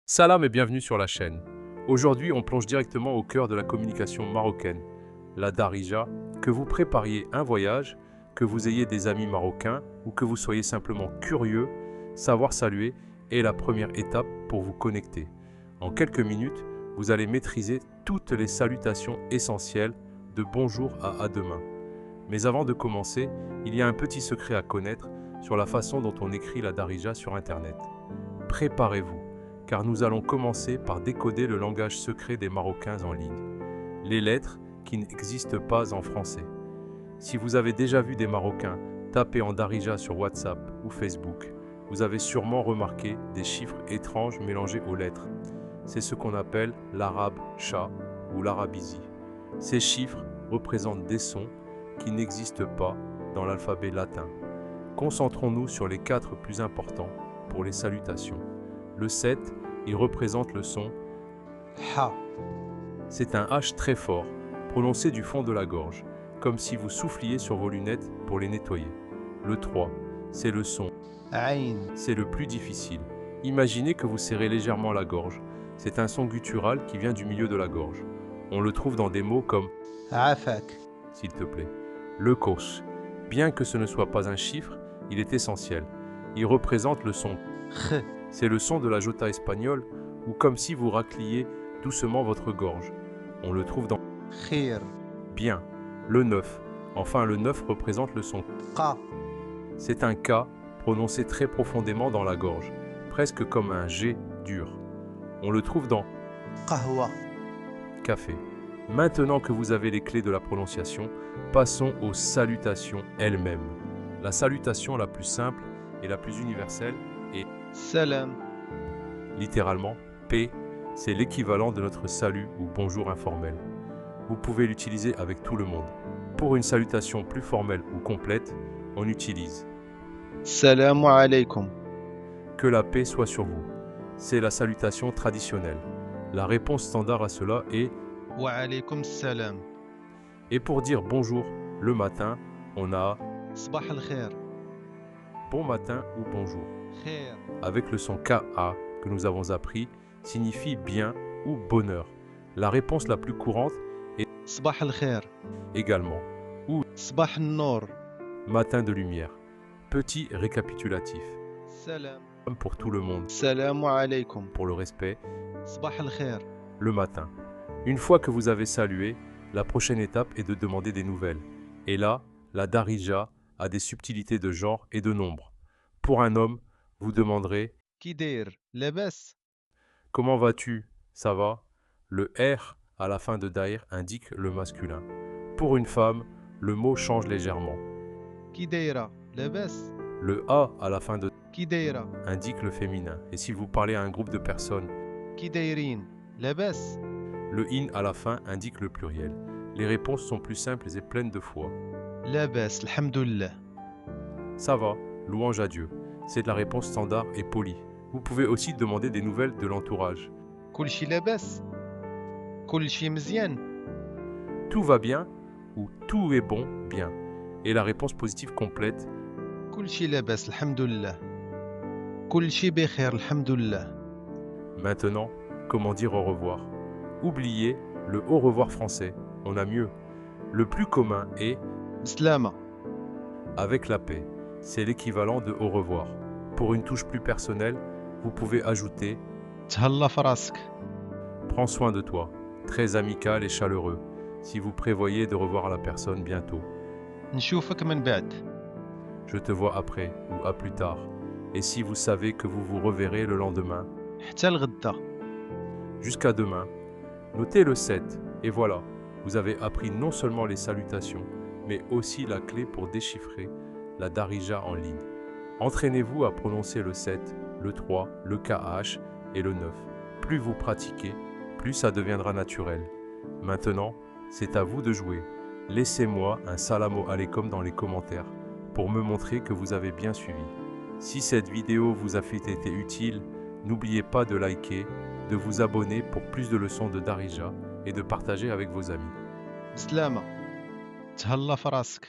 Salam et bienvenue sur la chaîne. Aujourd'hui, on plonge directement au cœur de la communication marocaine, la darija. Que vous prépariez un voyage, que vous ayez des amis marocains ou que vous soyez simplement curieux, savoir saluer est la première étape pour vous connecter. En quelques minutes, vous allez maîtriser toutes les salutations essentielles de bonjour à demain. Mais avant de commencer, il y a un petit secret à connaître sur la façon dont on écrit la darija sur Internet. Préparez-vous, car nous allons commencer par décoder le langage secret des Marocains en ligne, les lettres qui n'existent pas en français. Si vous avez déjà vu des Marocains taper en darija sur WhatsApp ou Facebook, vous avez sûrement remarqué des chiffres étranges mélangés aux lettres. C'est ce qu'on appelle l'arabe chat ou l'arabisie. Ces chiffres représentent des sons qui n'existent pas dans l'alphabet latin. Concentrons-nous sur les 4 plus importants pour les salutations. Le 7, il représente le son ha. C'est un H très fort, prononcé du fond de la gorge, comme si vous souffliez sur vos lunettes pour les nettoyer. Le 3, c'est le son aïn. C'est le plus difficile. Imaginez que vous serrez légèrement la gorge. C'est un son guttural qui vient du milieu de la gorge. On le trouve dans des mots comme afak, s'il te plaît. Le kosh, bien que ce ne soit pas un chiffre, il est essentiel. Il représente le son kh. C'est le son de la jota espagnole, ou comme si vous racliez doucement votre gorge. On le trouve dans khir. Bien. Le 9. Enfin, le 9 représente le son qa. C'est un K prononcé très profondément dans la gorge, presque comme un G dur. On le trouve dans qahwa, café. Maintenant que vous avez les clés de la prononciation, passons aux salutations elles-mêmes. La salutation la plus simple et la plus universelle est salam. Littéralement, P, c'est l'équivalent de notre salut ou bonjour informel. Vous pouvez l'utiliser avec tout le monde. Pour une salutation plus formelle ou complète, on utilise Salamu alaykum. Que la paix soit sur vous. C'est la salutation traditionnelle. La réponse standard à cela est Wa alaykum salam. Et pour dire bonjour le matin, on a Sabah al-khair. Bon matin ou bonjour. Khair. Avec le son KA que nous avons appris, signifie bien ou bonheur. La réponse la plus courante est Sabah al-khair également, ou Sabah al-nour, matin de lumière. Petit récapitulatif. Salam pour tout le monde. Salamu alaykum pour le respect. Sabah al-khair le matin. Une fois que vous avez salué, la prochaine étape est de demander des nouvelles. Et là, la darija a des subtilités de genre et de nombre. Pour un homme, vous demanderez Kidir, lebes. Comment vas-tu? Ça va? Le R à la fin de dair indique le masculin. Pour une femme, le mot change légèrement. Kideira, lebes. Le A à la fin de Kideira indique le féminin. Et si vous parlez à un groupe de personnes, Kideirin, lebes. Le in à la fin indique le pluriel. Les réponses sont plus simples et pleines de foi. Lebes, alhamdulillah. Ça va, louange à Dieu. C'est de la réponse standard et polie. Vous pouvez aussi demander des nouvelles de l'entourage. Kulchi lebes. Kulchi mzian. Tout va bien ou tout est bon, bien. Et la réponse positive complète. Kulchi lebes, alhamdulillah. Kulchi bekhair, alhamdulillah. Maintenant, comment dire au revoir? Oubliez le au revoir français, on a mieux. Le plus commun est Slama. Avec la paix, c'est l'équivalent de au revoir. Pour une touche plus personnelle, vous pouvez ajouter Talla farask. Prends soin de toi, très amical et chaleureux, si vous prévoyez de revoir la personne bientôt. Nchoufak man ba'd. Je te vois après ou à plus tard. Et si vous savez que vous vous reverrez le lendemain. Hta al-ghadda. Jusqu'à demain. Notez le 7, et voilà, vous avez appris non seulement les salutations, mais aussi la clé pour déchiffrer la darija en ligne. Entraînez-vous à prononcer le 7, le 3, le KH et le 9. Plus vous pratiquez, plus ça deviendra naturel. Maintenant, c'est à vous de jouer. Laissez-moi un salamo alaykoum dans les commentaires pour me montrer que vous avez bien suivi. Si cette vidéo vous a fait été utile, n'oubliez pas de liker, de vous abonner pour plus de leçons de darija et de partager avec vos amis. Slama. Talla farask.